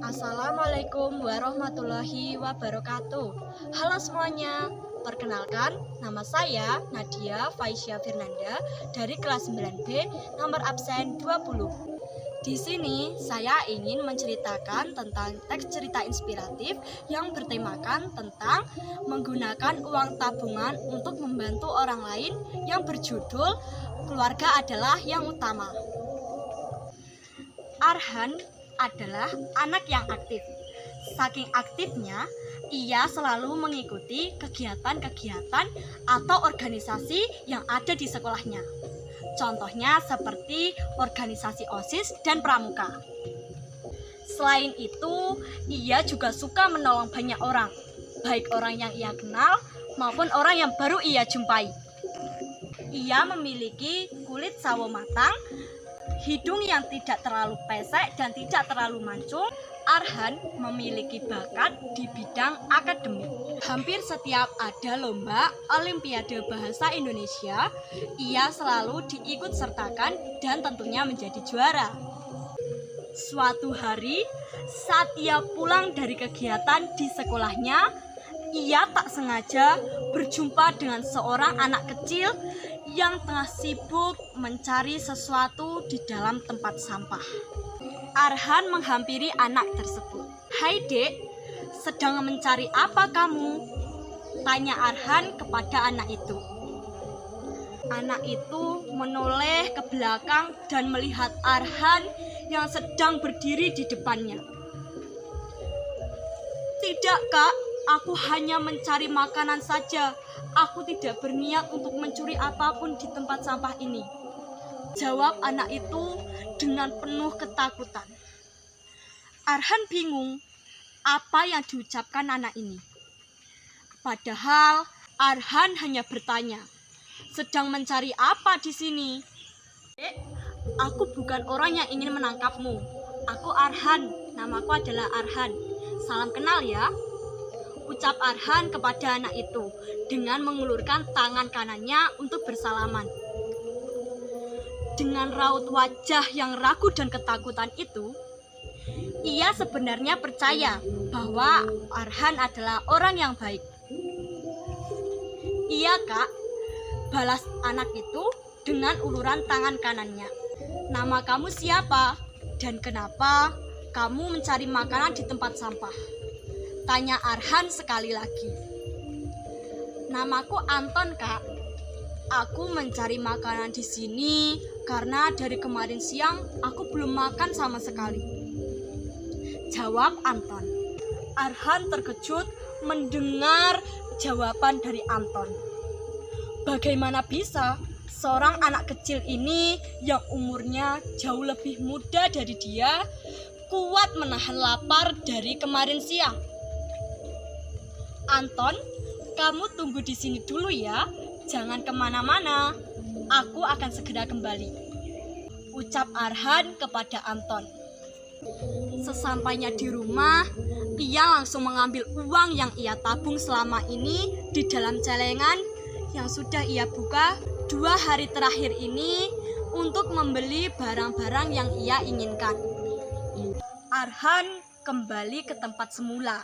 Assalamualaikum warahmatullahi wabarakatuh. Halo semuanya, perkenalkan nama saya Nadia Faisya Fernanda dari kelas 9B nomor absen 20. Di sini saya ingin menceritakan tentang teks cerita inspiratif yang bertemakan tentang menggunakan uang tabungan untuk membantu orang lain yang berjudul Keluarga Adalah Yang Utama. Arhan adalah anak yang aktif. Saking aktifnya, ia selalu mengikuti kegiatan-kegiatan atau organisasi yang ada di sekolahnya. Contohnya seperti organisasi OSIS dan Pramuka. Selain itu, ia juga suka menolong banyak orang, baik orang yang ia kenal maupun orang yang baru ia jumpai. Ia memiliki kulit sawo matang, hidung yang tidak terlalu pesek dan tidak terlalu mancung. Arhan memiliki bakat di bidang akademik. Hampir setiap ada lomba Olimpiade Bahasa Indonesia, ia selalu diikut sertakan dan tentunya menjadi juara. Suatu hari, saat ia pulang dari kegiatan di sekolahnya, ia tak sengaja berjumpa dengan seorang anak kecil yang tengah sibuk mencari sesuatu di dalam tempat sampah. Arhan menghampiri anak tersebut. "Hai dek, sedang mencari apa kamu?" tanya Arhan kepada anak itu. Anak itu menoleh ke belakang dan melihat Arhan yang sedang berdiri di depannya. "Tidak kak, aku hanya mencari makanan saja. Aku tidak berniat untuk mencuri apapun di tempat sampah ini," jawab anak itu dengan penuh ketakutan. Arhan bingung apa yang diucapkan anak ini. Padahal Arhan hanya bertanya, "Sedang mencari apa di sini?" "Dek, aku bukan orang yang ingin menangkapmu. Aku Arhan, namaku adalah Arhan. Salam kenal ya," ucap Arhan kepada anak itu dengan mengulurkan tangan kanannya untuk bersalaman. Dengan raut wajah yang ragu dan ketakutan itu, ia sebenarnya percaya bahwa Arhan adalah orang yang baik. "Iya kak," balas anak itu dengan uluran tangan kanannya. "Nama kamu siapa? Dan kenapa kamu mencari makanan di tempat sampah?" tanya Arhan sekali lagi. "Namaku Anton kak. Aku mencari makanan di sini karena dari kemarin siang aku belum makan sama sekali," jawab Anton. Arhan terkejut mendengar jawaban dari Anton. Bagaimana bisa seorang anak kecil ini yang umurnya jauh lebih muda dari dia kuat menahan lapar dari kemarin siang? "Anton, kamu tunggu di sini dulu ya. Jangan kemana-mana, aku akan segera kembali," ucap Arhan kepada Anton. Sesampainya di rumah, ia langsung mengambil uang yang ia tabung selama ini di dalam celengan yang sudah ia buka 2 hari terakhir ini untuk membeli barang-barang yang ia inginkan. Arhan kembali ke tempat semula.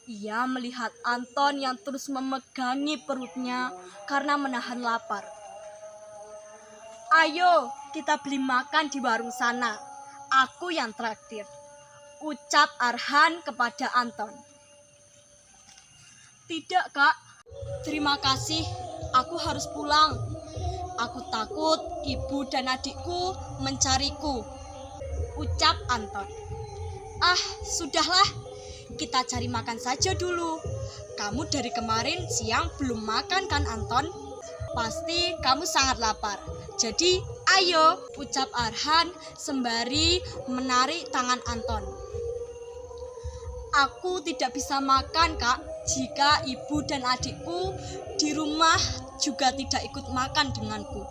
Ia melihat Anton yang terus memegangi perutnya karena menahan lapar. "Ayo, kita beli makan di warung sana. Aku yang traktir," ucap Arhan kepada Anton. "Tidak kak, terima kasih. Aku harus pulang. Aku takut ibu dan adikku mencariku," ucap Anton. "Ah, sudahlah. Kita cari makan saja dulu. Kamu dari kemarin siang belum makan kan Anton? Pasti kamu sangat lapar. Jadi ayo," ucap Arhan sembari menarik tangan Anton. "Aku tidak bisa makan kak jika ibu dan adikku di rumah juga tidak ikut makan denganku,"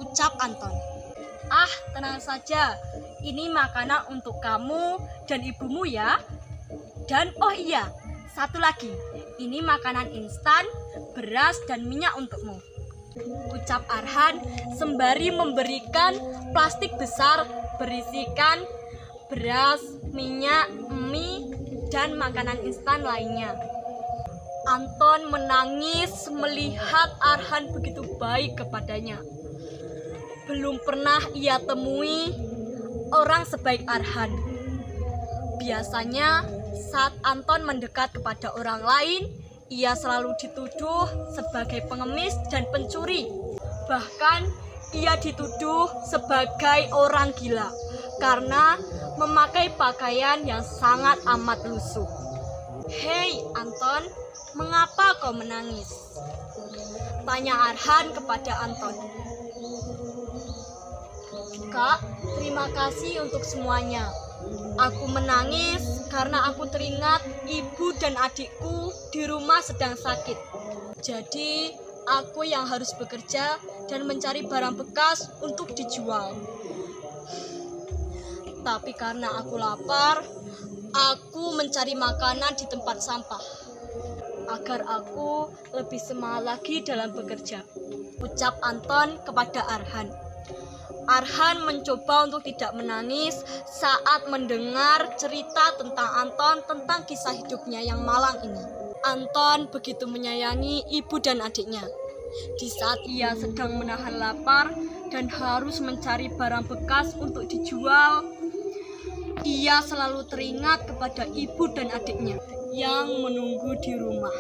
ucap Anton. "Ah, tenang saja. Ini makanan untuk kamu dan ibumu ya. Dan oh iya, satu lagi, ini makanan instan, beras dan minyak untukmu," ucap Arhan sembari memberikan plastik besar berisikan beras, minyak, mie, dan makanan instan lainnya. Anton menangis melihat Arhan begitu baik kepadanya. Belum pernah ia temui orang sebaik Arhan. Biasanya saat Anton mendekat kepada orang lain, ia selalu dituduh sebagai pengemis dan pencuri. Bahkan ia dituduh sebagai orang gila karena memakai pakaian yang sangat amat lusuh. "Hei Anton, mengapa kau menangis?" tanya Arhan kepada Anton. "Kak, terima kasih untuk semuanya. Aku menangis karena aku teringat ibu dan adikku di rumah sedang sakit. Jadi, aku yang harus bekerja dan mencari barang bekas untuk dijual. Tapi karena aku lapar, aku mencari makanan di tempat sampah agar aku lebih semangat lagi dalam bekerja," ucap Anton kepada Arhan. Arhan mencoba untuk tidak menangis saat mendengar cerita tentang Anton tentang kisah hidupnya yang malang ini. Anton begitu menyayangi ibu dan adiknya. Di saat ia sedang menahan lapar dan harus mencari barang bekas untuk dijual, ia selalu teringat kepada ibu dan adiknya yang menunggu di rumah.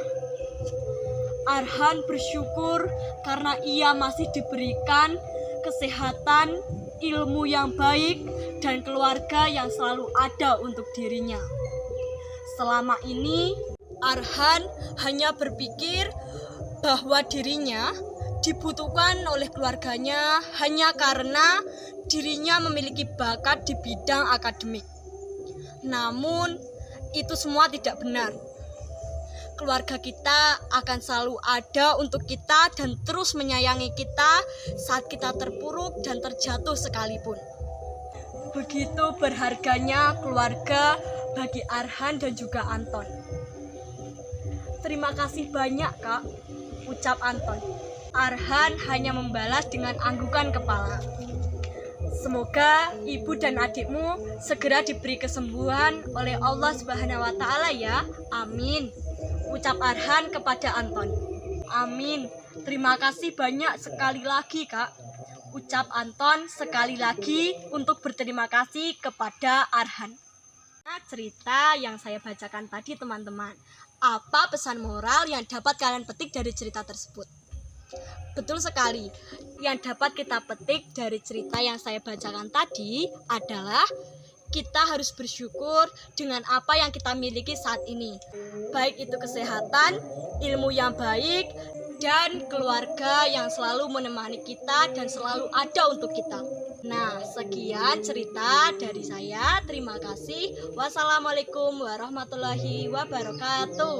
Arhan bersyukur karena ia masih diberikan kesehatan, ilmu yang baik, dan keluarga yang selalu ada untuk dirinya. Selama ini, Arhan hanya berpikir bahwa dirinya dibutuhkan oleh keluarganya hanya karena dirinya memiliki bakat di bidang akademik. Namun, itu semua tidak benar. Keluarga kita akan selalu ada untuk kita dan terus menyayangi kita saat kita terpuruk dan terjatuh sekalipun. Begitu berharganya keluarga bagi Arhan dan juga Anton. "Terima kasih banyak, Kak," ucap Anton. Arhan hanya membalas dengan anggukan kepala. "Semoga ibu dan adikmu segera diberi kesembuhan oleh Allah Subhanahu wa Ta'ala ya. Amin," ucap Arhan kepada Anton. "Amin. Terima kasih banyak sekali lagi, Kak," ucap Anton sekali lagi untuk berterima kasih kepada Arhan. Cerita yang saya bacakan tadi, teman-teman. Apa pesan moral yang dapat kalian petik dari cerita tersebut? Betul sekali. Yang dapat kita petik dari cerita yang saya bacakan tadi adalah kita harus bersyukur dengan apa yang kita miliki saat ini. Baik itu kesehatan, ilmu yang baik, dan keluarga yang selalu menemani kita dan selalu ada untuk kita. Nah, sekian cerita dari saya. Terima kasih. Wassalamualaikum warahmatullahi wabarakatuh.